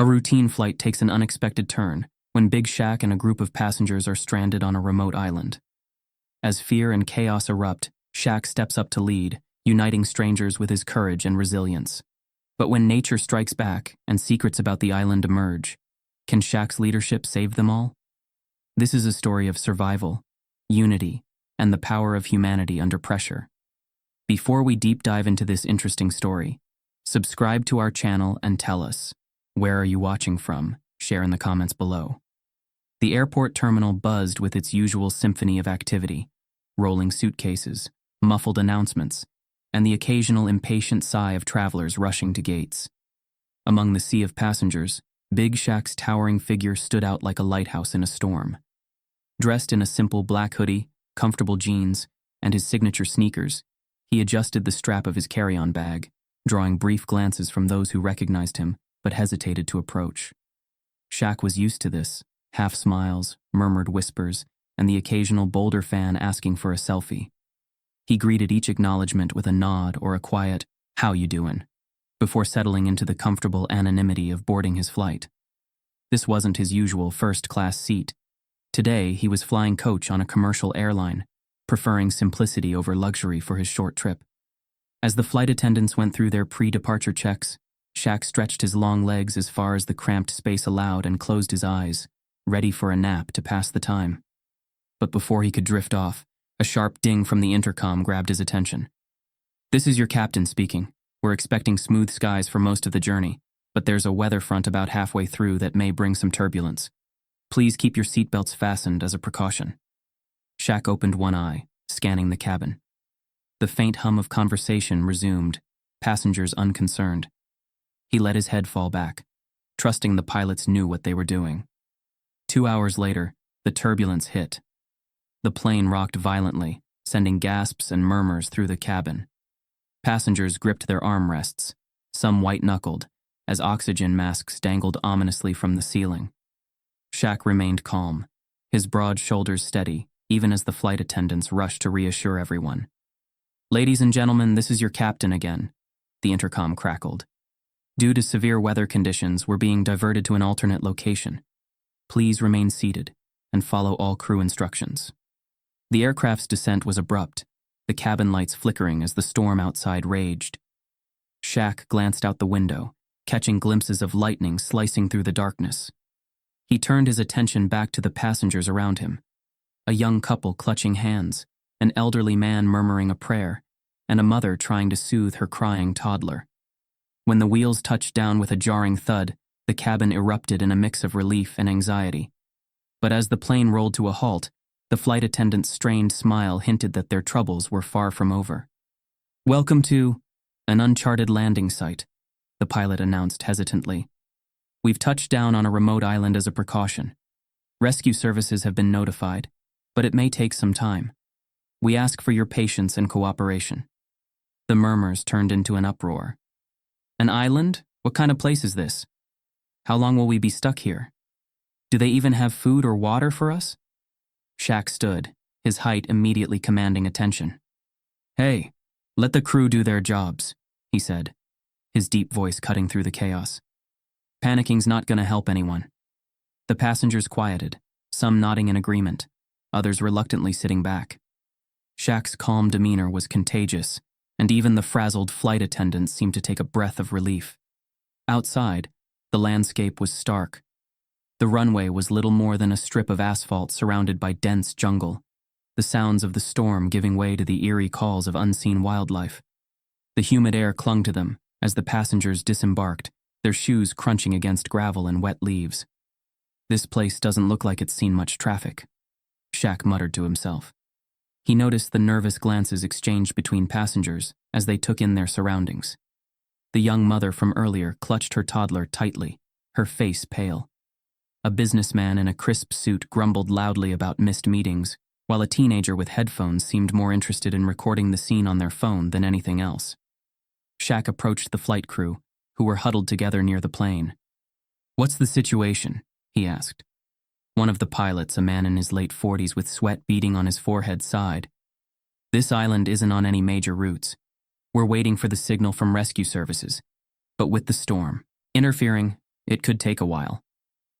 A routine flight takes an unexpected turn when Big Shaq and a group of passengers are stranded on a remote island. As fear and chaos erupt, Shaq steps up to lead, uniting strangers with his courage and resilience. But when nature strikes back and secrets about the island emerge, can Shaq's leadership save them all? This is a story of survival, unity, and the power of humanity under pressure. Before we deep dive into this interesting story, subscribe to our channel and tell us, where are you watching from? Share in the comments below. The airport terminal buzzed with its usual symphony of activity, rolling suitcases, muffled announcements, and the occasional impatient sigh of travelers rushing to gates. Among the sea of passengers, Big Shaq's towering figure stood out like a lighthouse in a storm. Dressed in a simple black hoodie, comfortable jeans, and his signature sneakers, he adjusted the strap of his carry-on bag, drawing brief glances from those who recognized him but hesitated to approach. Shaq was used to this, half smiles, murmured whispers, and the occasional bolder fan asking for a selfie. He greeted each acknowledgement with a nod or a quiet, "How you doin'?" before settling into the comfortable anonymity of boarding his flight. This wasn't his usual first-class seat. Today, he was flying coach on a commercial airline, preferring simplicity over luxury for his short trip. As the flight attendants went through their pre-departure checks, Shaq stretched his long legs as far as the cramped space allowed and closed his eyes, ready for a nap to pass the time. But before he could drift off, a sharp ding from the intercom grabbed his attention. "This is your captain speaking. We're expecting smooth skies for most of the journey, but there's a weather front about halfway through that may bring some turbulence. Please keep your seatbelts fastened as a precaution." Shaq opened one eye, scanning the cabin. The faint hum of conversation resumed, passengers unconcerned. He let his head fall back, trusting the pilots knew what they were doing. 2 hours later, the turbulence hit. The plane rocked violently, sending gasps and murmurs through the cabin. Passengers gripped their armrests, some white-knuckled, as oxygen masks dangled ominously from the ceiling. Shaq remained calm, his broad shoulders steady, even as the flight attendants rushed to reassure everyone. "Ladies and gentlemen, this is your captain again," the intercom crackled. "Due to severe weather conditions, we're being diverted to an alternate location. Please remain seated and follow all crew instructions." The aircraft's descent was abrupt, the cabin lights flickering as the storm outside raged. Shaq glanced out the window, catching glimpses of lightning slicing through the darkness. He turned his attention back to the passengers around him. A young couple clutching hands, an elderly man murmuring a prayer, and a mother trying to soothe her crying toddler. When the wheels touched down with a jarring thud, the cabin erupted in a mix of relief and anxiety. But as the plane rolled to a halt, the flight attendant's strained smile hinted that their troubles were far from over. "Welcome to an uncharted landing site," the pilot announced hesitantly. "We've touched down on a remote island as a precaution. Rescue services have been notified, but it may take some time. We ask for your patience and cooperation." The murmurs turned into an uproar. "An island? What kind of place is this? How long will we be stuck here? Do they even have food or water for us?" Shaq stood, his height immediately commanding attention. "Hey, let the crew do their jobs," he said, his deep voice cutting through the chaos. "Panicking's not gonna help anyone." The passengers quieted, some nodding in agreement, others reluctantly sitting back. Shaq's calm demeanor was contagious, and even the frazzled flight attendants seemed to take a breath of relief. Outside, the landscape was stark. The runway was little more than a strip of asphalt surrounded by dense jungle, the sounds of the storm giving way to the eerie calls of unseen wildlife. The humid air clung to them as the passengers disembarked, their shoes crunching against gravel and wet leaves. "This place doesn't look like it's seen much traffic," Shaq muttered to himself. He noticed the nervous glances exchanged between passengers as they took in their surroundings. The young mother from earlier clutched her toddler tightly, her face pale. A businessman in a crisp suit grumbled loudly about missed meetings, while a teenager with headphones seemed more interested in recording the scene on their phone than anything else. Shaq approached the flight crew, who were huddled together near the plane. "What's the situation?" he asked. One of the pilots, a man in his late 40s with sweat beading on his forehead, sighed. "This island isn't on any major routes. We're waiting for the signal from rescue services. But with the storm interfering, It could take a while.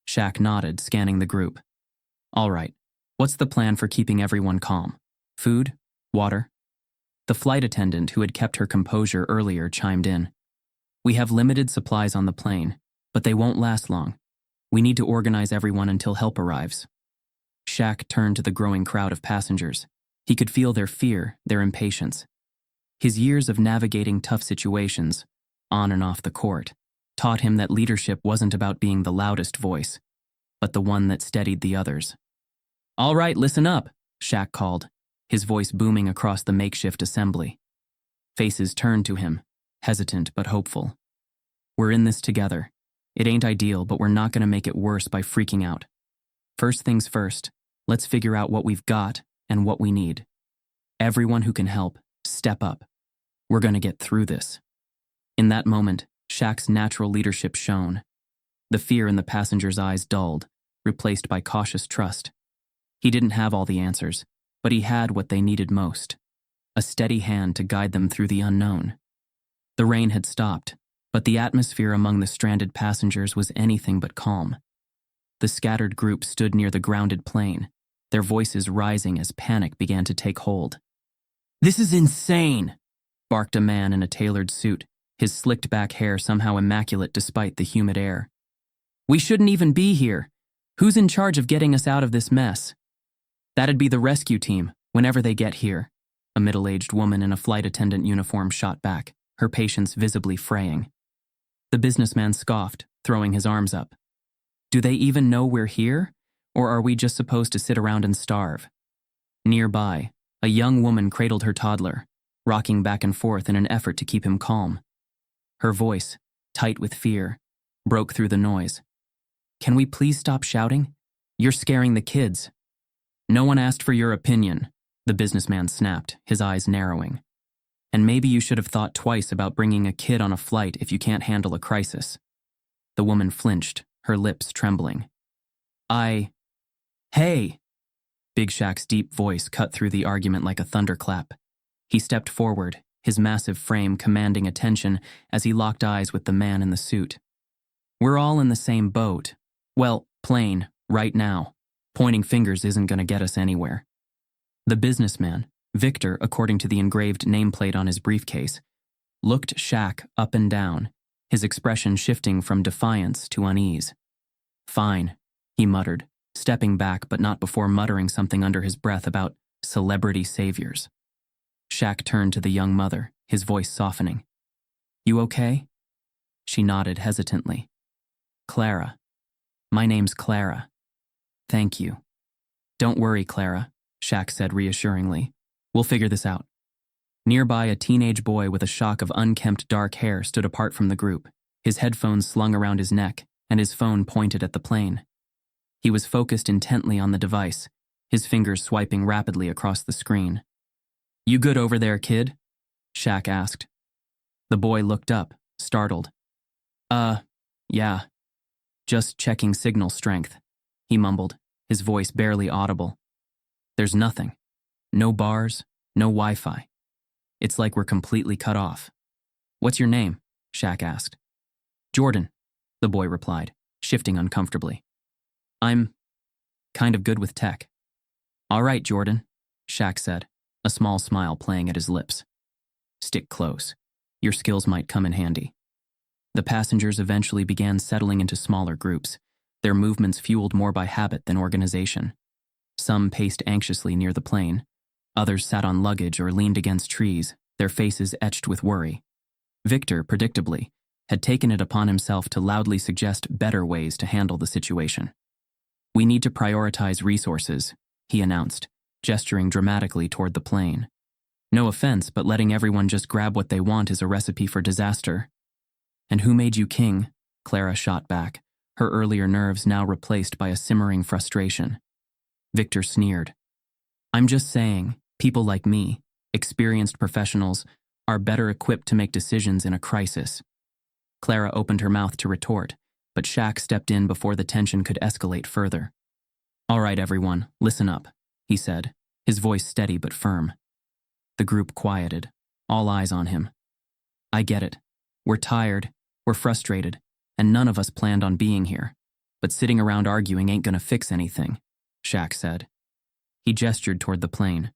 Shaq nodded, scanning the group. All right, what's the plan for keeping everyone calm? Food? Water? The flight attendant who had kept her composure earlier chimed in. We have limited supplies on the plane, but they won't last long. We need to organize everyone until help arrives. Shaq turned to the growing crowd of passengers. He could feel their fear, their impatience. His years of navigating tough situations, on and off the court, taught him that leadership wasn't about being the loudest voice, but the one that steadied the others. All right, listen up, Shaq called, his voice booming across the makeshift assembly. Faces turned to him, hesitant but hopeful. We're in this together. It ain't ideal, but we're not going to make it worse by freaking out. First things first, let's figure out what we've got and what we need. Everyone who can help, step up. We're going to get through this. In that moment, Shaq's natural leadership shone. The fear in the passengers' eyes dulled, replaced by cautious trust. He didn't have all the answers, but he had what they needed most: a steady hand to guide them through the unknown. The rain had stopped, but the atmosphere among the stranded passengers was anything but calm. The scattered group stood near the grounded plane, their voices rising as panic began to take hold. "This is insane!" barked a man in a tailored suit, his slicked-back hair somehow immaculate despite the humid air. "We shouldn't even be here. Who's in charge of getting us out of this mess?" "That'd be the rescue team, whenever they get here," a middle-aged woman in a flight attendant uniform shot back, her patience visibly fraying. The businessman scoffed, throwing his arms up. "Do they even know we're here? Or are we just supposed to sit around and starve?" Nearby, a young woman cradled her toddler, rocking back and forth in an effort to keep him calm. Her voice, tight with fear, broke through the noise. "Can we please stop shouting? You're scaring the kids." "No one asked for your opinion," the businessman snapped, his eyes narrowing. "And maybe you should have thought twice about bringing a kid on a flight if you can't handle a crisis." The woman flinched, her lips trembling. Hey! Big Shaq's deep voice cut through the argument like a thunderclap. He stepped forward, his massive frame commanding attention as he locked eyes with the man in the suit. "We're all in the same boat. Well, plane, right now. Pointing fingers isn't going to get us anywhere." The businessman, Victor according to the engraved nameplate on his briefcase, looked Shaq up and down, his expression shifting from defiance to unease. "Fine," he muttered, stepping back but not before muttering something under his breath about celebrity saviors. Shaq turned to the young mother, his voice softening. "You okay?" She nodded hesitantly. "Clara. My name's Clara. Thank you." "Don't worry, Clara," Shaq said reassuringly. "We'll figure this out." Nearby, a teenage boy with a shock of unkempt dark hair stood apart from the group, his headphones slung around his neck and his phone pointed at the plane. He was focused intently on the device, his fingers swiping rapidly across the screen. "You good over there, kid?" Shaq asked. The boy looked up, startled. Yeah. Just checking signal strength," he mumbled, his voice barely audible. "There's nothing. No bars, no Wi-Fi. It's like we're completely cut off." "What's your name?" Shaq asked. "Jordan," the boy replied, shifting uncomfortably. "I'm kind of good with tech." "All right, Jordan," Shaq said, a small smile playing at his lips. "Stick close. Your skills might come in handy." The passengers eventually began settling into smaller groups, their movements fueled more by habit than organization. Some paced anxiously near the plane. Others sat on luggage or leaned against trees, their faces etched with worry. Victor, predictably, had taken it upon himself to loudly suggest better ways to handle the situation. "We need to prioritize resources," he announced, gesturing dramatically toward the plane. "No offense, but letting everyone just grab what they want is a recipe for disaster." "And who made you king?" Clara shot back, her earlier nerves now replaced by a simmering frustration. Victor sneered. "I'm just saying, people like me, experienced professionals, are better equipped to make decisions in a crisis." Clara opened her mouth to retort, but Shaq stepped in before the tension could escalate further. "All right, everyone, listen up," he said, his voice steady but firm. The group quieted, all eyes on him. "I get it. We're tired, we're frustrated, and none of us planned on being here. But sitting around arguing ain't gonna fix anything, Shaq said. He gestured toward the plane.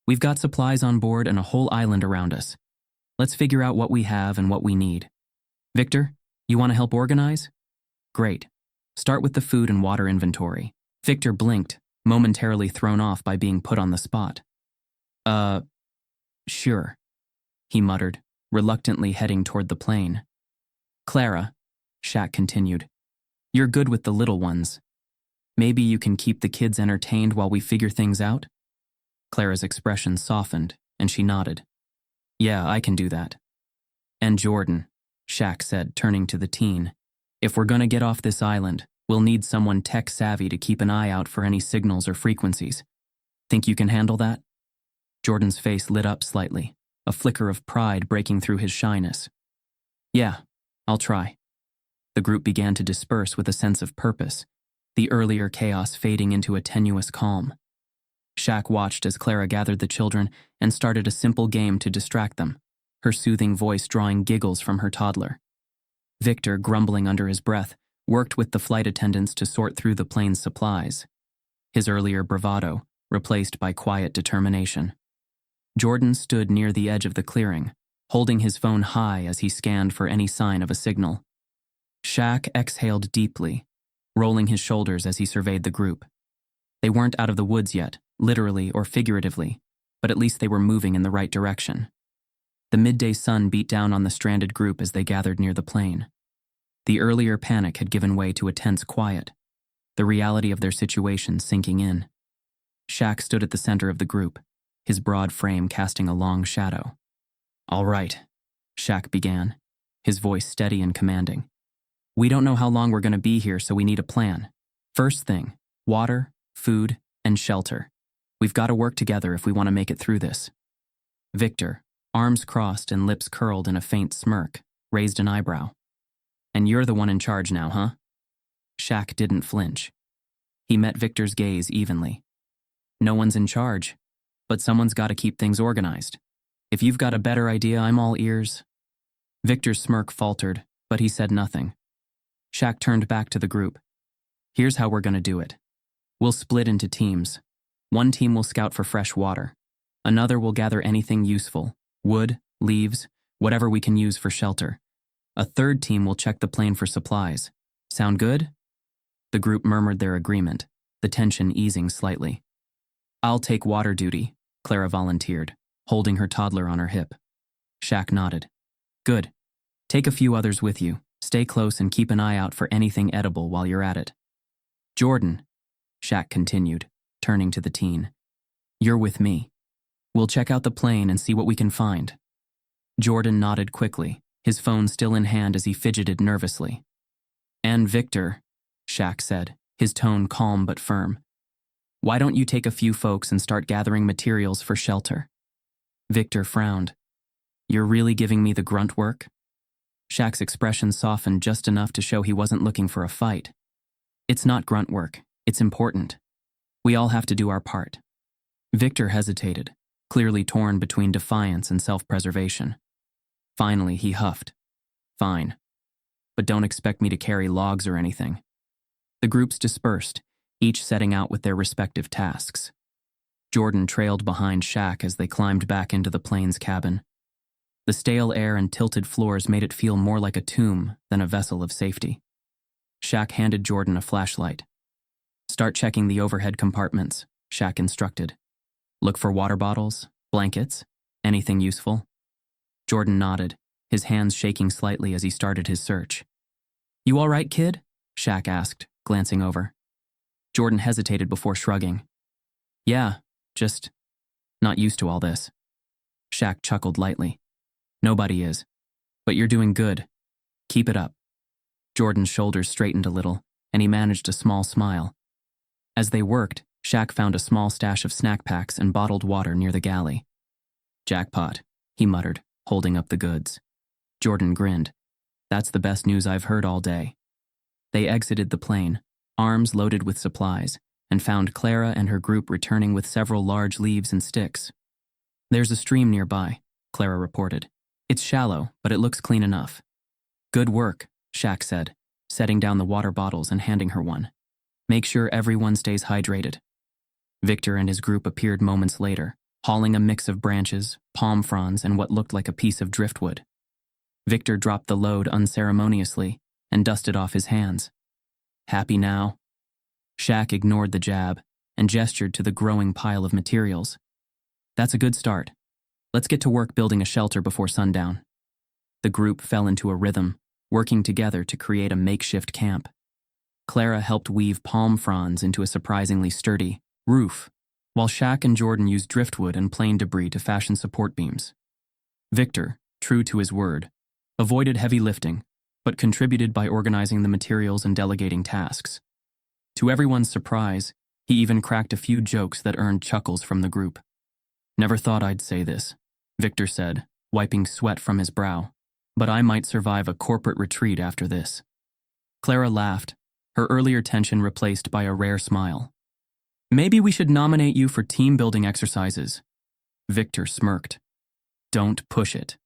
We've got supplies on board and a whole island around us. Let's figure out what we have and what we need. Victor, you want to help organize? Great. Start with the food and water inventory. Victor blinked, momentarily thrown off by being put on the spot. Sure, he muttered, reluctantly heading toward the plane. Clara, Shaq continued, you're good with the little ones. Maybe you can keep the kids entertained while we figure things out? Clara's expression softened, and she nodded. Yeah, I can do that. And Jordan, Shaq said, turning to the teen, if we're gonna get off this island, we'll need someone tech-savvy to keep an eye out for any signals or frequencies. Think you can handle that? Jordan's face lit up slightly, a flicker of pride breaking through his shyness. Yeah, I'll try. The group began to disperse with a sense of purpose, the earlier chaos fading into a tenuous calm. Shaq watched as Clara gathered the children and started a simple game to distract them, her soothing voice drawing giggles from her toddler. Victor, grumbling under his breath, worked with the flight attendants to sort through the plane's supplies, his earlier bravado replaced by quiet determination. Jordan stood near the edge of the clearing, holding his phone high as he scanned for any sign of a signal. Shaq exhaled deeply, rolling his shoulders as he surveyed the group. They weren't out of the woods yet, literally or figuratively, but at least they were moving in the right direction. The midday sun beat down on the stranded group as they gathered near the plane. The earlier panic had given way to a tense quiet, the reality of their situation sinking in. Shaq stood at the center of the group, his broad frame casting a long shadow. All right, Shaq began, his voice steady and commanding. We don't know how long we're going to be here, so we need a plan. First thing, water, food, and shelter. We've got to work together if we want to make it through this. Victor, arms crossed and lips curled in a faint smirk, raised an eyebrow. And you're the one in charge now, huh? Shaq didn't flinch. He met Victor's gaze evenly. No one's in charge, but someone's got to keep things organized. If you've got a better idea, I'm all ears. Victor's smirk faltered, but he said nothing. Shaq turned back to the group. Here's how we're going to do it. We'll split into teams. One team will scout for fresh water. Another will gather anything useful, wood, leaves, whatever we can use for shelter. A third team will check the plane for supplies. Sound good? The group murmured their agreement, the tension easing slightly. I'll take water duty, Clara volunteered, holding her toddler on her hip. Shaq nodded. Good. Take a few others with you. Stay close and keep an eye out for anything edible while you're at it. Jordan, Shaq continued, turning to the teen. You're with me. We'll check out the plane and see what we can find. Jordan nodded quickly, his phone still in hand as he fidgeted nervously. And Victor, Shaq said, his tone calm but firm. Why don't you take a few folks and start gathering materials for shelter? Victor frowned. You're really giving me the grunt work? Shaq's expression softened just enough to show he wasn't looking for a fight. It's not grunt work. It's important. We all have to do our part. Victor hesitated, clearly torn between defiance and self-preservation. Finally, he huffed. Fine. But don't expect me to carry logs or anything. The groups dispersed, each setting out with their respective tasks. Jordan trailed behind Shaq as they climbed back into the plane's cabin. The stale air and tilted floors made it feel more like a tomb than a vessel of safety. Shaq handed Jordan a flashlight. Start checking the overhead compartments, Shaq instructed. Look for water bottles, blankets, anything useful. Jordan nodded, his hands shaking slightly as he started his search. You all right, kid? Shaq asked, glancing over. Jordan hesitated before shrugging. Yeah, just not used to all this. Shaq chuckled lightly. Nobody is. But you're doing good. Keep it up. Jordan's shoulders straightened a little, and he managed a small smile. As they worked, Shaq found a small stash of snack packs and bottled water near the galley. Jackpot, he muttered, holding up the goods. Jordan grinned. That's the best news I've heard all day. They exited the plane, arms loaded with supplies, and found Clara and her group returning with several large leaves and sticks. There's a stream nearby, Clara reported. It's shallow, but it looks clean enough. Good work, Shaq said, setting down the water bottles and handing her one. "Make sure everyone stays hydrated." Victor and his group appeared moments later, hauling a mix of branches, palm fronds, and what looked like a piece of driftwood. Victor dropped the load unceremoniously and dusted off his hands. "Happy now?" Shaq ignored the jab and gestured to the growing pile of materials. "That's a good start. Let's get to work building a shelter before sundown." The group fell into a rhythm, working together to create a makeshift camp. Clara helped weave palm fronds into a surprisingly sturdy roof, while Shaq and Jordan used driftwood and plane debris to fashion support beams. Victor, true to his word, avoided heavy lifting, but contributed by organizing the materials and delegating tasks. To everyone's surprise, he even cracked a few jokes that earned chuckles from the group. "Never thought I'd say this," Victor said, wiping sweat from his brow, "but I might survive a corporate retreat after this." Clara laughed, her earlier tension replaced by a rare smile. "Maybe we should nominate you for team-building exercises." Victor smirked. "Don't push it."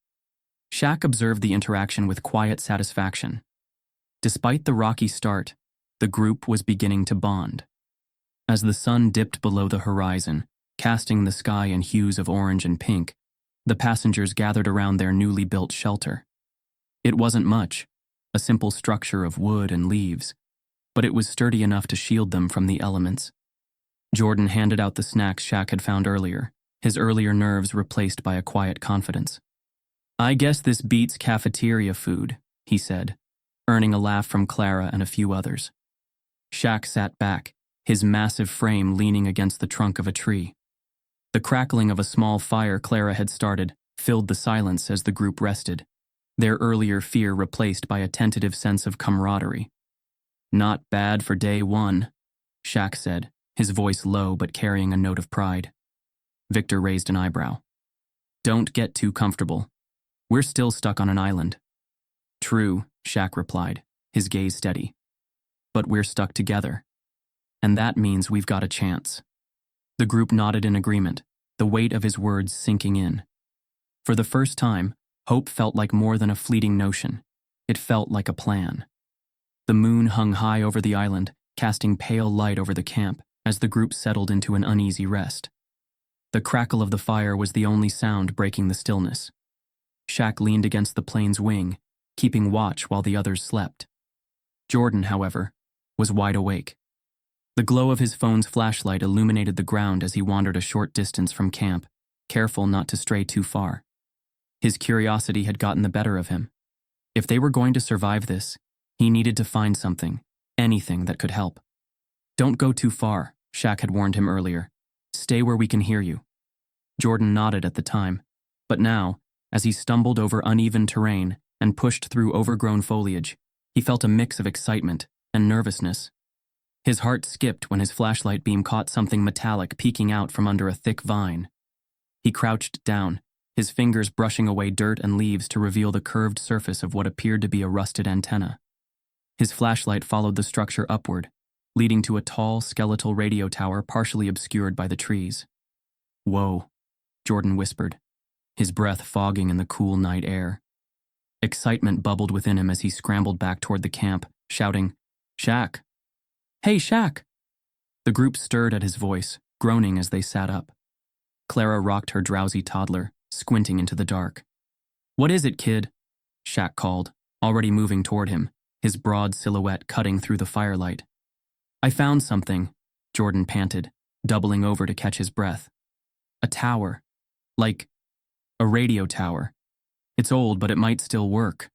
Shaq observed the interaction with quiet satisfaction. Despite the rocky start, the group was beginning to bond. As the sun dipped below the horizon, casting the sky in hues of orange and pink, the passengers gathered around their newly built shelter. It wasn't much, a simple structure of wood and leaves, but it was sturdy enough to shield them from the elements. Jordan handed out the snacks Shaq had found earlier, his earlier nerves replaced by a quiet confidence. "I guess this beats cafeteria food," he said, earning a laugh from Clara and a few others. Shaq sat back, his massive frame leaning against the trunk of a tree. The crackling of a small fire Clara had started filled the silence as the group rested, their earlier fear replaced by a tentative sense of camaraderie. "Not bad for day one," Shaq said, his voice low but carrying a note of pride. Victor raised an eyebrow. "Don't get too comfortable. We're still stuck on an island." "True," Shaq replied, his gaze steady. "But we're stuck together. And that means we've got a chance." The group nodded in agreement, the weight of his words sinking in. For the first time, hope felt like more than a fleeting notion. It felt like a plan. The moon hung high over the island, casting pale light over the camp as the group settled into an uneasy rest. The crackle of the fire was the only sound breaking the stillness. Shaq leaned against the plane's wing, keeping watch while the others slept. Jordan, however, was wide awake. The glow of his phone's flashlight illuminated the ground as he wandered a short distance from camp, careful not to stray too far. His curiosity had gotten the better of him. If they were going to survive this, he needed to find something, anything that could help. "Don't go too far," Shaq had warned him earlier. "Stay where we can hear you." Jordan nodded at the time, but now, as he stumbled over uneven terrain and pushed through overgrown foliage, he felt a mix of excitement and nervousness. His heart skipped when his flashlight beam caught something metallic peeking out from under a thick vine. He crouched down, his fingers brushing away dirt and leaves to reveal the curved surface of what appeared to be a rusted antenna. His flashlight followed the structure upward, leading to a tall, skeletal radio tower partially obscured by the trees. "Whoa," Jordan whispered, his breath fogging in the cool night air. Excitement bubbled within him as he scrambled back toward the camp, shouting, "Shaq! Hey, Shaq!" The group stirred at his voice, groaning as they sat up. Clara rocked her drowsy toddler, squinting into the dark. "What is it, kid?" Shaq called, already moving toward him, his broad silhouette cutting through the firelight. "I found something," Jordan panted, doubling over to catch his breath. "A tower. Like a radio tower. It's old, but it might still work."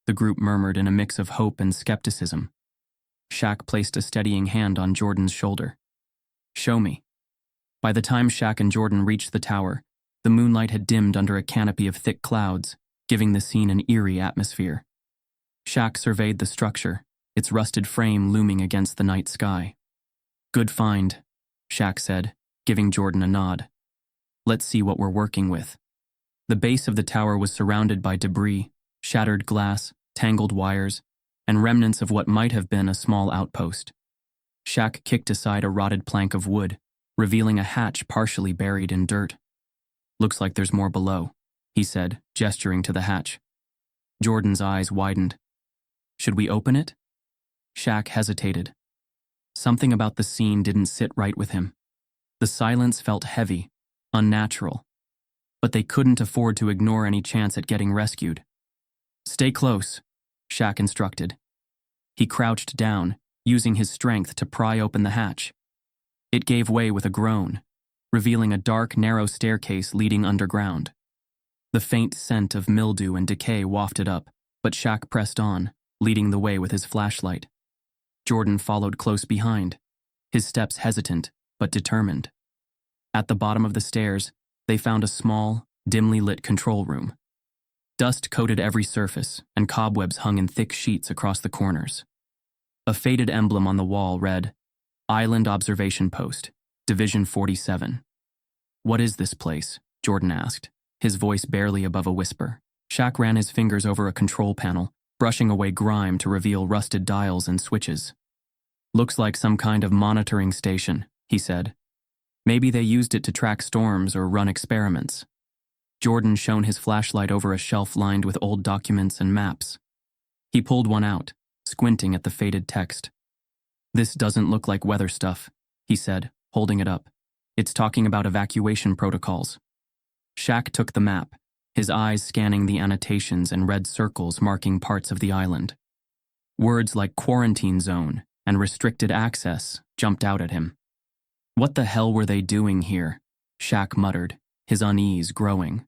The group murmured in a mix of hope and skepticism. Shaq placed a steadying hand on Jordan's shoulder. "Show me." By the time Shaq and Jordan reached the tower, the moonlight had dimmed under a canopy of thick clouds, giving the scene an eerie atmosphere. Shaq surveyed the structure, its rusted frame looming against the night sky. "Good find," Shaq said, giving Jordan a nod. "Let's see what we're working with." The base of the tower was surrounded by debris, shattered glass, tangled wires, and remnants of what might have been a small outpost. Shaq kicked aside a rotted plank of wood, revealing a hatch partially buried in dirt. "Looks like there's more below," he said, gesturing to the hatch. Jordan's eyes widened. "Should we open it?" Shaq hesitated. Something about the scene didn't sit right with him. The silence felt heavy, unnatural. But they couldn't afford to ignore any chance at getting rescued. "Stay close," Shaq instructed. He crouched down, using his strength to pry open the hatch. It gave way with a groan, revealing a dark, narrow staircase leading underground. The faint scent of mildew and decay wafted up, but Shaq pressed on, leading the way with his flashlight. Jordan followed close behind, his steps hesitant but determined. At the bottom of the stairs, they found a small, dimly lit control room. Dust coated every surface, and cobwebs hung in thick sheets across the corners. A faded emblem on the wall read, "Island Observation Post, Division 47. "What is this place?" Jordan asked, his voice barely above a whisper. Shaq ran his fingers over a control panel, brushing away grime to reveal rusted dials and switches. "Looks like some kind of monitoring station," he said. "Maybe they used it to track storms or run experiments." Jordan shone his flashlight over a shelf lined with old documents and maps. He pulled one out, squinting at the faded text. "This doesn't look like weather stuff," he said, holding it up. "It's talking about evacuation protocols." Shaq took the map, his eyes scanning the annotations and red circles marking parts of the island. Words like quarantine zone and restricted access jumped out at him. "What the hell were they doing here?" Shaq muttered, his unease growing.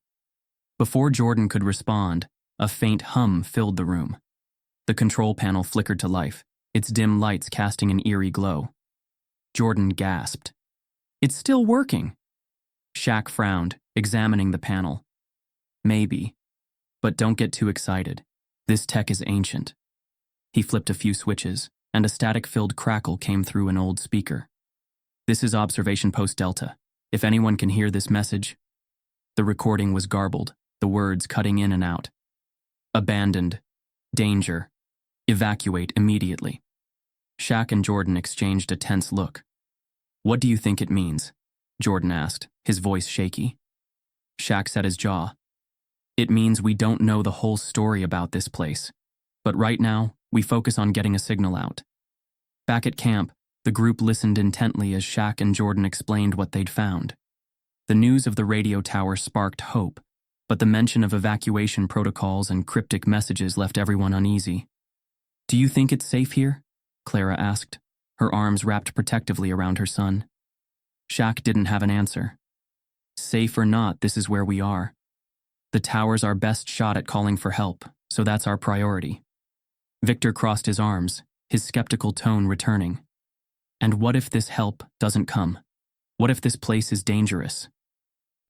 Before Jordan could respond, a faint hum filled the room. The control panel flickered to life, its dim lights casting an eerie glow. Jordan gasped. "It's still working!" Shaq frowned, examining the panel. "Maybe. But don't get too excited. This tech is ancient." He flipped a few switches, and a static-filled crackle came through an old speaker. "This is Observation Post Delta. If anyone can hear this message..." The recording was garbled, the words cutting in and out. "Abandoned. Danger. Evacuate immediately." Shaq and Jordan exchanged a tense look. "What do you think it means?" Jordan asked, his voice shaky. Shaq set his jaw. "It means we don't know the whole story about this place. But right now, we focus on getting a signal out." Back at camp, the group listened intently as Shaq and Jordan explained what they'd found. The news of the radio tower sparked hope, but the mention of evacuation protocols and cryptic messages left everyone uneasy. "Do you think it's safe here?" Clara asked, her arms wrapped protectively around her son. Shaq didn't have an answer. "Safe or not, this is where we are. The tower's our best shot at calling for help, so that's our priority." Victor crossed his arms, his skeptical tone returning. "And what if this help doesn't come? What if this place is dangerous?"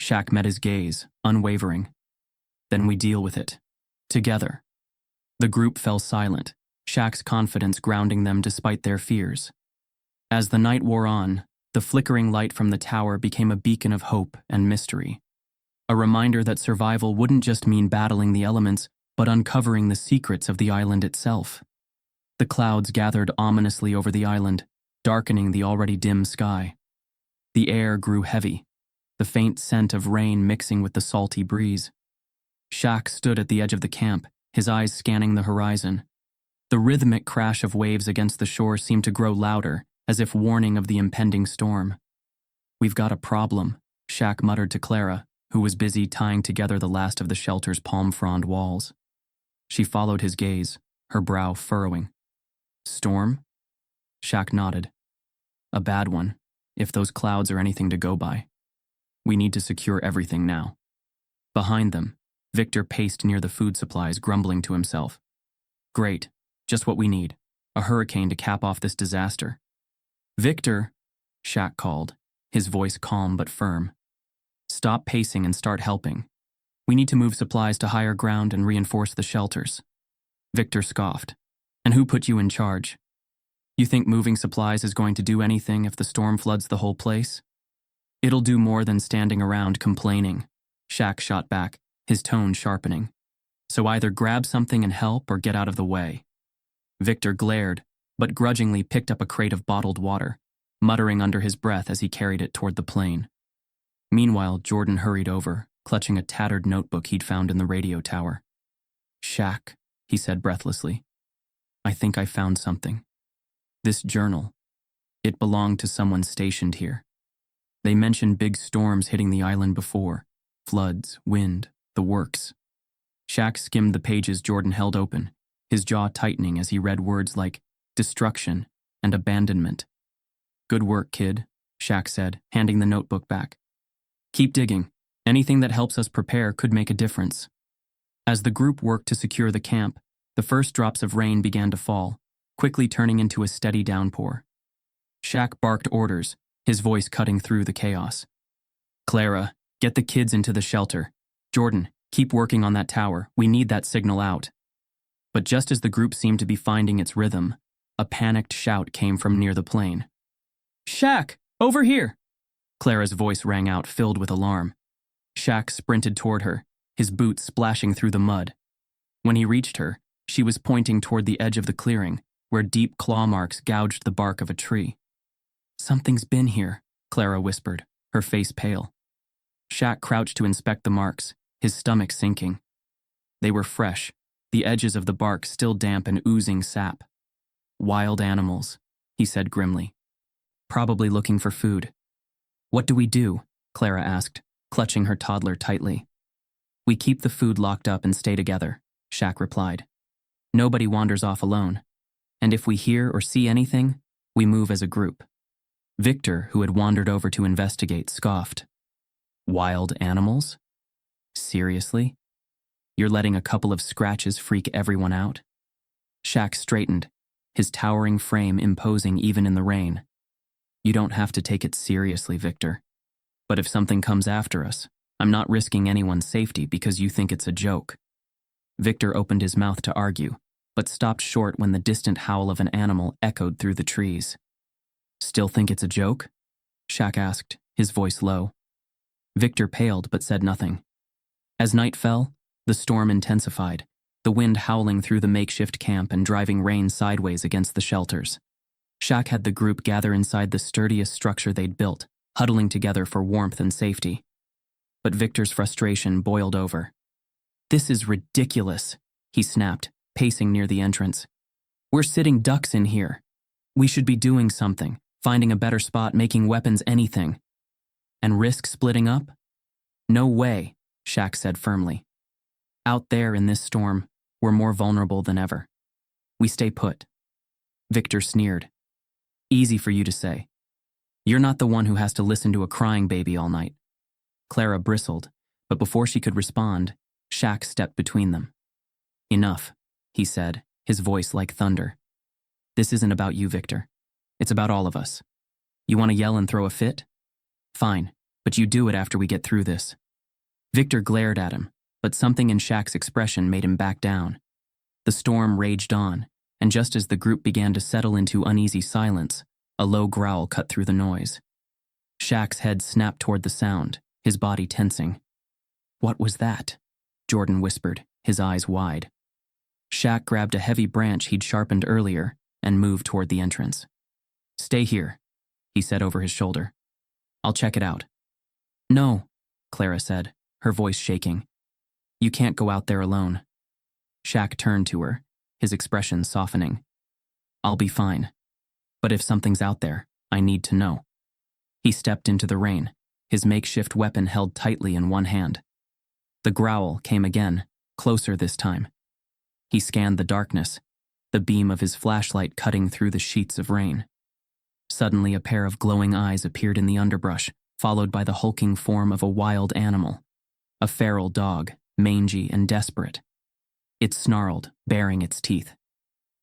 Shaq met his gaze, unwavering. "Then we deal with it. Together." The group fell silent, Shaq's confidence grounding them despite their fears. As the night wore on, the flickering light from the tower became a beacon of hope and mystery. A reminder that survival wouldn't just mean battling the elements, but uncovering the secrets of the island itself. The clouds gathered ominously over the island, darkening the already dim sky. The air grew heavy, the faint scent of rain mixing with the salty breeze. Shaq stood at the edge of the camp, his eyes scanning the horizon. The rhythmic crash of waves against the shore seemed to grow louder, as if warning of the impending storm. "We've got a problem," Shaq muttered to Clara, who was busy tying together the last of the shelter's palm frond walls. She followed his gaze, her brow furrowing. "Storm?" Shaq nodded. "A bad one, if those clouds are anything to go by. We need to secure everything now." Behind them, Victor paced near the food supplies, grumbling to himself. "Great, just what we need. A hurricane to cap off this disaster." "Victor," Shaq called, his voice calm but firm. "Stop pacing and start helping. We need to move supplies to higher ground and reinforce the shelters." Victor scoffed. "And who put you in charge? You think moving supplies is going to do anything if the storm floods the whole place?" "It'll do more than standing around complaining," Shaq shot back, his tone sharpening. "So either grab something and help or get out of the way." Victor glared, but grudgingly picked up a crate of bottled water, muttering under his breath as he carried it toward the plane. Meanwhile, Jordan hurried over, clutching a tattered notebook he'd found in the radio tower. "Shaq," he said breathlessly. "I think I found something." This journal. It belonged to someone stationed here. They mentioned big storms hitting the island before. Floods, wind, the works. Shaq skimmed the pages Jordan held open, his jaw tightening as he read words like destruction and abandonment. Good work, kid, Shaq said, handing the notebook back. Keep digging. Anything that helps us prepare could make a difference. As the group worked to secure the camp, the first drops of rain began to fall, quickly turning into a steady downpour. Shaq barked orders, his voice cutting through the chaos. Clara, get the kids into the shelter. Jordan, keep working on that tower. We need that signal out. But just as the group seemed to be finding its rhythm, a panicked shout came from near the plane. Shaq, over here! Clara's voice rang out, filled with alarm. Shaq sprinted toward her, his boots splashing through the mud. When he reached her, she was pointing toward the edge of the clearing, where deep claw marks gouged the bark of a tree. Something's been here, Clara whispered, her face pale. Shaq crouched to inspect the marks, his stomach sinking. They were fresh, the edges of the bark still damp and oozing sap. Wild animals, he said grimly. Probably looking for food. What do we do? Clara asked, clutching her toddler tightly. We keep the food locked up and stay together, Shaq replied. Nobody wanders off alone. And if we hear or see anything, we move as a group. Victor, who had wandered over to investigate, scoffed. Wild animals? Seriously? You're letting a couple of scratches freak everyone out? Shaq straightened, his towering frame imposing even in the rain. You don't have to take it seriously, Victor. But if something comes after us, I'm not risking anyone's safety because you think it's a joke. Victor opened his mouth to argue, but stopped short when the distant howl of an animal echoed through the trees. Still think it's a joke? Shaq asked, his voice low. Victor paled but said nothing. As night fell, the storm intensified, the wind howling through the makeshift camp and driving rain sideways against the shelters. Shaq had the group gather inside the sturdiest structure they'd built, huddling together for warmth and safety. But Victor's frustration boiled over. This is ridiculous, he snapped, pacing near the entrance. We're sitting ducks in here. We should be doing something, finding a better spot, making weapons, anything. And risk splitting up? No way, Shaq said firmly. Out there in this storm, we're more vulnerable than ever. We stay put. Victor sneered. Easy for you to say. You're not the one who has to listen to a crying baby all night. Clara bristled, but before she could respond, Shaq stepped between them. Enough, he said, his voice like thunder. This isn't about you, Victor. It's about all of us. You want to yell and throw a fit? Fine, but you do it after we get through this. Victor glared at him, but something in Shaq's expression made him back down. The storm raged on, and just as the group began to settle into uneasy silence, a low growl cut through the noise. Shaq's head snapped toward the sound, his body tensing. What was that? Jordan whispered, his eyes wide. Shaq grabbed a heavy branch he'd sharpened earlier and moved toward the entrance. Stay here, he said over his shoulder. I'll check it out. No, Clara said, her voice shaking. You can't go out there alone. Shaq turned to her, his expression softening. I'll be fine. But if something's out there, I need to know. He stepped into the rain, his makeshift weapon held tightly in one hand. The growl came again, closer this time. He scanned the darkness, the beam of his flashlight cutting through the sheets of rain. Suddenly, a pair of glowing eyes appeared in the underbrush, followed by the hulking form of a wild animal. A feral dog, mangy and desperate. It snarled, baring its teeth.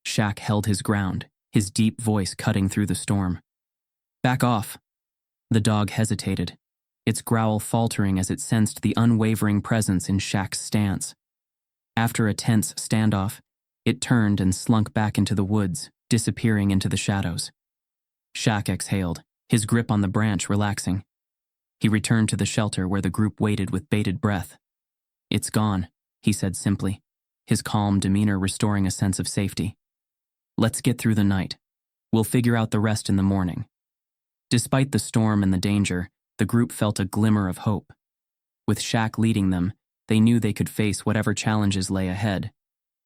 Shaq held his ground, his deep voice cutting through the storm. Back off. The dog hesitated, its growl faltering as it sensed the unwavering presence in Shaq's stance. After a tense standoff, it turned and slunk back into the woods, disappearing into the shadows. Shaq exhaled, his grip on the branch relaxing. He returned to the shelter where the group waited with bated breath. It's gone, he said simply, his calm demeanor restoring a sense of safety. Let's get through the night. We'll figure out the rest in the morning. Despite the storm and the danger, the group felt a glimmer of hope. With Shaq leading them, they knew they could face whatever challenges lay ahead,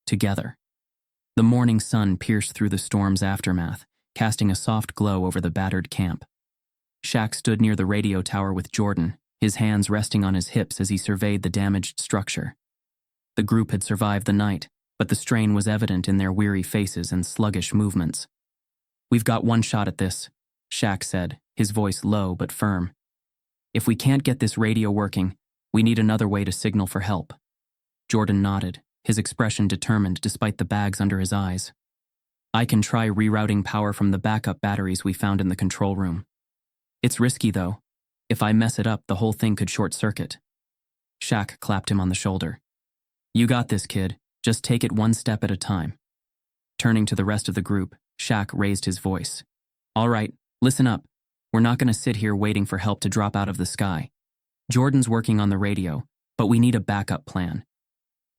together. The morning sun pierced through the storm's aftermath, casting a soft glow over the battered camp. Shaq stood near the radio tower with Jordan, his hands resting on his hips as he surveyed the damaged structure. The group had survived the night, but the strain was evident in their weary faces and sluggish movements. "We've got one shot at this," Shaq said, his voice low but firm. "If we can't get this radio working, we need another way to signal for help." Jordan nodded, his expression determined despite the bags under his eyes. "I can try rerouting power from the backup batteries we found in the control room. It's risky, though. If I mess it up, the whole thing could short-circuit." Shaq clapped him on the shoulder. "You got this, kid. Just take it one step at a time." Turning to the rest of the group, Shaq raised his voice. "All right, listen up. We're not going to sit here waiting for help to drop out of the sky. Jordan's working on the radio, but we need a backup plan.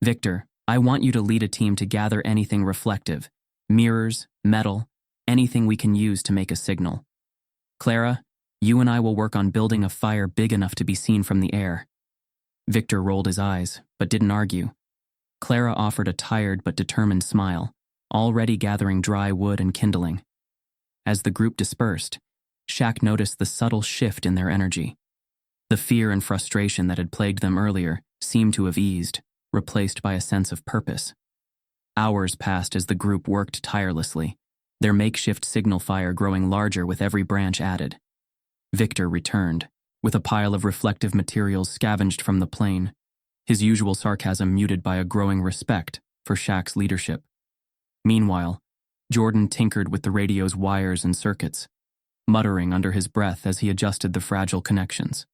Victor, I want you to lead a team to gather anything reflective, mirrors, metal, anything we can use to make a signal. Clara, you and I will work on building a fire big enough to be seen from the air." Victor rolled his eyes, but didn't argue. Clara offered a tired but determined smile, already gathering dry wood and kindling. As the group dispersed, Shaq noticed the subtle shift in their energy. The fear and frustration that had plagued them earlier seemed to have eased, replaced by a sense of purpose. Hours passed as the group worked tirelessly, their makeshift signal fire growing larger with every branch added. Victor returned, with a pile of reflective materials scavenged from the plane, his usual sarcasm muted by a growing respect for Shaq's leadership. Meanwhile, Jordan tinkered with the radio's wires and circuits, muttering under his breath as he adjusted the fragile connections.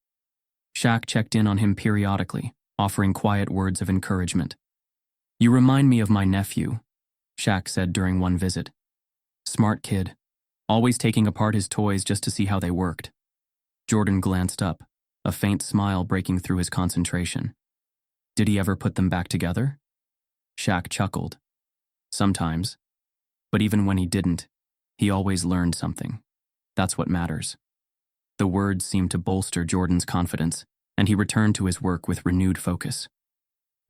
Shaq checked in on him periodically, offering quiet words of encouragement. "You remind me of my nephew," Shaq said during one visit. "Smart kid, always taking apart his toys just to see how they worked." Jordan glanced up, a faint smile breaking through his concentration. "Did he ever put them back together?" Shaq chuckled. "Sometimes. But even when he didn't, he always learned something. That's what matters." The words seemed to bolster Jordan's confidence, and he returned to his work with renewed focus.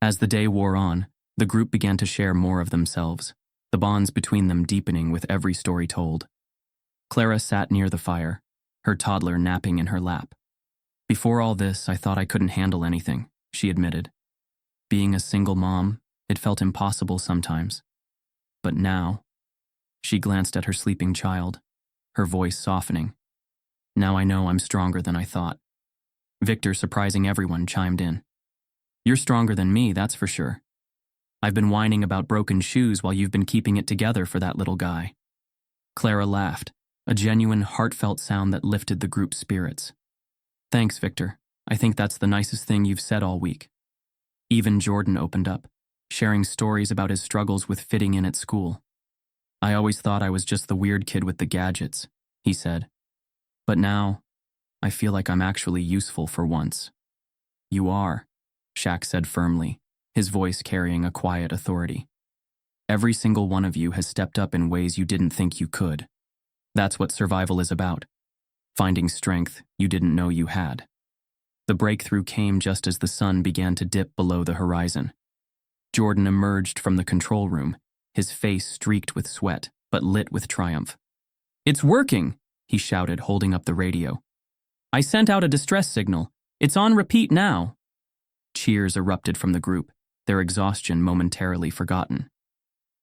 As the day wore on, the group began to share more of themselves, the bonds between them deepening with every story told. Clara sat near the fire, her toddler napping in her lap. "Before all this, I thought I couldn't handle anything," she admitted. "Being a single mom, it felt impossible sometimes. But now," she glanced at her sleeping child, her voice softening. "Now I know I'm stronger than I thought." Victor, surprising everyone, chimed in. "You're stronger than me, that's for sure. I've been whining about broken shoes while you've been keeping it together for that little guy." Clara laughed, a genuine, heartfelt sound that lifted the group's spirits. "Thanks, Victor. I think that's the nicest thing you've said all week." Even Jordan opened up, sharing stories about his struggles with fitting in at school. "I always thought I was just the weird kid with the gadgets," he said. "But now, I feel like I'm actually useful for once." "You are," Shaq said firmly, his voice carrying a quiet authority. "Every single one of you has stepped up in ways you didn't think you could. That's what survival is about. Finding strength you didn't know you had." The breakthrough came just as the sun began to dip below the horizon. Jordan emerged from the control room, his face streaked with sweat, but lit with triumph. "It's working!" he shouted, holding up the radio. "I sent out a distress signal. It's on repeat now." Cheers erupted from the group, their exhaustion momentarily forgotten.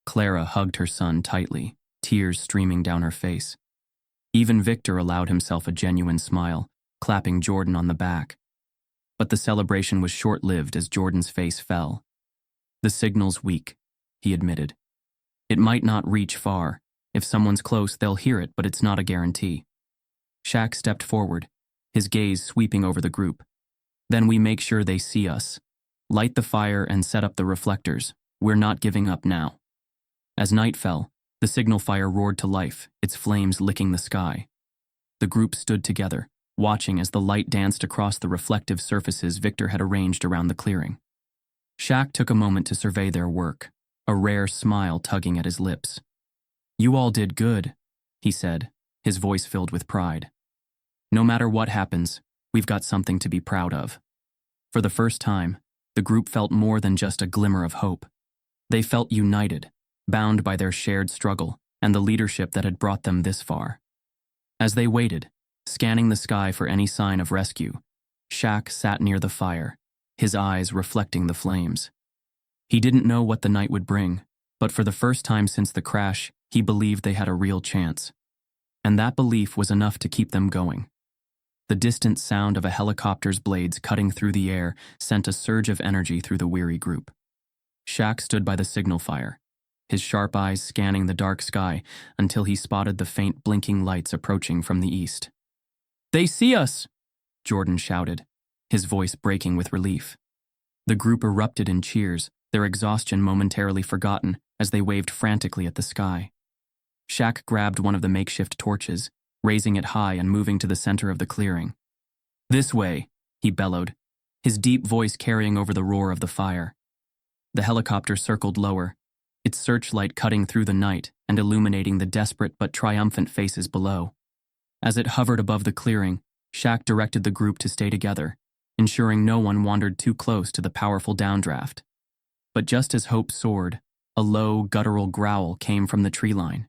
Clara hugged her son tightly, tears streaming down her face. Even Victor allowed himself a genuine smile, clapping Jordan on the back. But the celebration was short-lived as Jordan's face fell. "The signal's weak," he admitted. "It might not reach far. If someone's close, they'll hear it, but it's not a guarantee." Shaq stepped forward, his gaze sweeping over the group. "Then we make sure they see us. Light the fire and set up the reflectors. We're not giving up now." As night fell, the signal fire roared to life, its flames licking the sky. The group stood together, watching as the light danced across the reflective surfaces Victor had arranged around the clearing. Shaq took a moment to survey their work, a rare smile tugging at his lips. "You all did good," he said, his voice filled with pride. "No matter what happens, we've got something to be proud of." For the first time, the group felt more than just a glimmer of hope. They felt united, bound by their shared struggle, and the leadership that had brought them this far. As they waited, scanning the sky for any sign of rescue, Shaq sat near the fire, his eyes reflecting the flames. He didn't know what the night would bring, but for the first time since the crash, he believed they had a real chance. And that belief was enough to keep them going. The distant sound of a helicopter's blades cutting through the air sent a surge of energy through the weary group. Shaq stood by the signal fire, his sharp eyes scanning the dark sky until he spotted the faint blinking lights approaching from the east. "They see us!" Jordan shouted, his voice breaking with relief. The group erupted in cheers, their exhaustion momentarily forgotten as they waved frantically at the sky. Shaq grabbed one of the makeshift torches, raising it high and moving to the center of the clearing. "This way," he bellowed, his deep voice carrying over the roar of the fire. The helicopter circled lower, its searchlight cutting through the night and illuminating the desperate but triumphant faces below. As it hovered above the clearing, Shaq directed the group to stay together, ensuring no one wandered too close to the powerful downdraft. But just as hope soared, a low, guttural growl came from the tree line.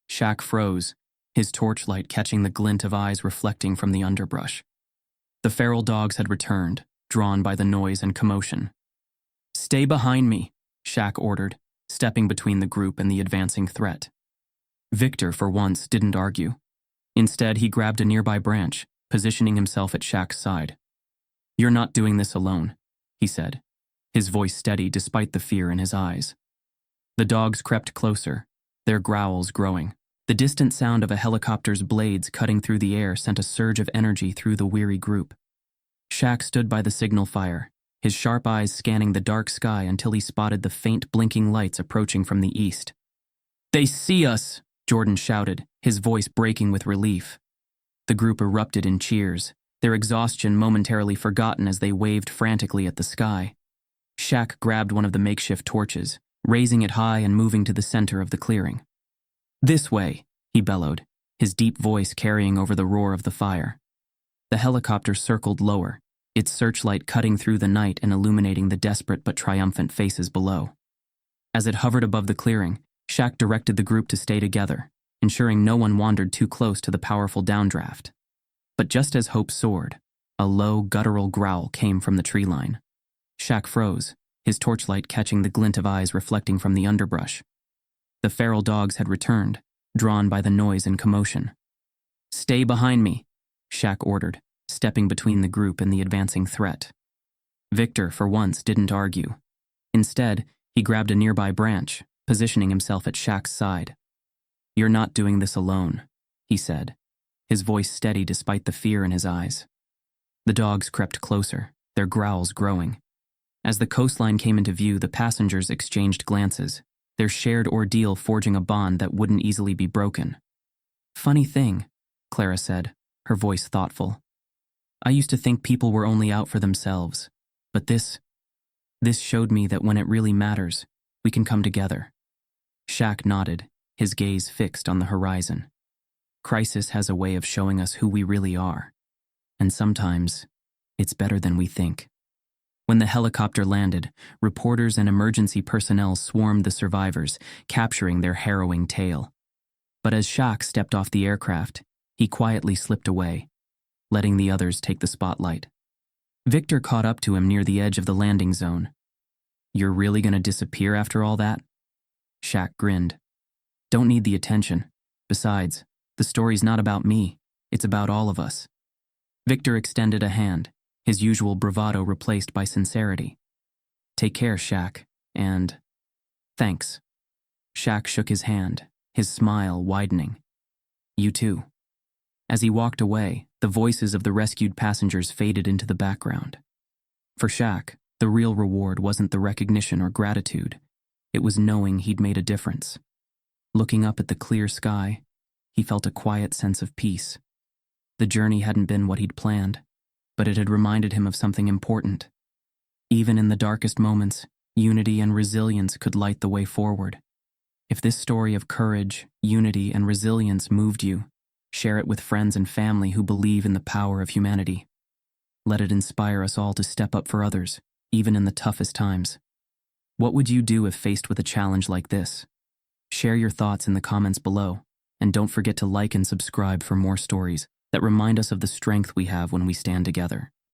Shaq froze, his torchlight catching the glint of eyes reflecting from the underbrush. The feral dogs had returned, drawn by the noise and commotion. "Stay behind me," Shaq ordered, stepping between the group and the advancing threat. Victor, for once, didn't argue. Instead, he grabbed a nearby branch, positioning himself at Shaq's side. "You're not doing this alone," he said, his voice steady despite the fear in his eyes. The dogs crept closer, their growls growing. The distant sound of a helicopter's blades cutting through the air sent a surge of energy through the weary group. Shaq stood by the signal fire, his sharp eyes scanning the dark sky until he spotted the faint blinking lights approaching from the east. "They see us!" Jordan shouted, his voice breaking with relief. The group erupted in cheers, their exhaustion momentarily forgotten as they waved frantically at the sky. Shaq grabbed one of the makeshift torches, raising it high and moving to the center of the clearing. "This way," he bellowed, his deep voice carrying over the roar of the fire. The helicopter circled lower, its searchlight cutting through the night and illuminating the desperate but triumphant faces below. As it hovered above the clearing, Shaq directed the group to stay together, ensuring no one wandered too close to the powerful downdraft. But just as hope soared, a low, guttural growl came from the tree line. Shaq froze, his torchlight catching the glint of eyes reflecting from the underbrush. The feral dogs had returned, drawn by the noise and commotion. "Stay behind me," Shaq ordered, stepping between the group and the advancing threat. Victor, for once, didn't argue. Instead, he grabbed a nearby branch, positioning himself at Shaq's side. "You're not doing this alone," he said, his voice steady despite the fear in his eyes. The dogs crept closer, their growls growing. As the coastline came into view, the passengers exchanged glances, their shared ordeal forging a bond that wouldn't easily be broken. "Funny thing," Clara said, her voice thoughtful. "I used to think people were only out for themselves, but this showed me that when it really matters, we can come together." Shaq nodded, his gaze fixed on the horizon. Crisis has a way of showing us who we really are, and sometimes it's better than we think. When the helicopter landed, reporters and emergency personnel swarmed the survivors, capturing their harrowing tale. But as Shaq stepped off the aircraft, he quietly slipped away, letting the others take the spotlight. Victor caught up to him near the edge of the landing zone. "You're really gonna disappear after all that?" Shaq grinned. "Don't need the attention. Besides, the story's not about me, it's about all of us." Victor extended a hand, his usual bravado replaced by sincerity. "Take care, Shaq, and thanks." Shaq shook his hand, his smile widening. "You too." As he walked away, the voices of the rescued passengers faded into the background. For Shaq, the real reward wasn't the recognition or gratitude. It was knowing he'd made a difference. Looking up at the clear sky, he felt a quiet sense of peace. The journey hadn't been what he'd planned, but it had reminded him of something important. Even in the darkest moments, unity and resilience could light the way forward. If this story of courage, unity, and resilience moved you, share it with friends and family who believe in the power of humanity. Let it inspire us all to step up for others, even in the toughest times. What would you do if faced with a challenge like this? Share your thoughts in the comments below, and don't forget to like and subscribe for more stories that remind us of the strength we have when we stand together.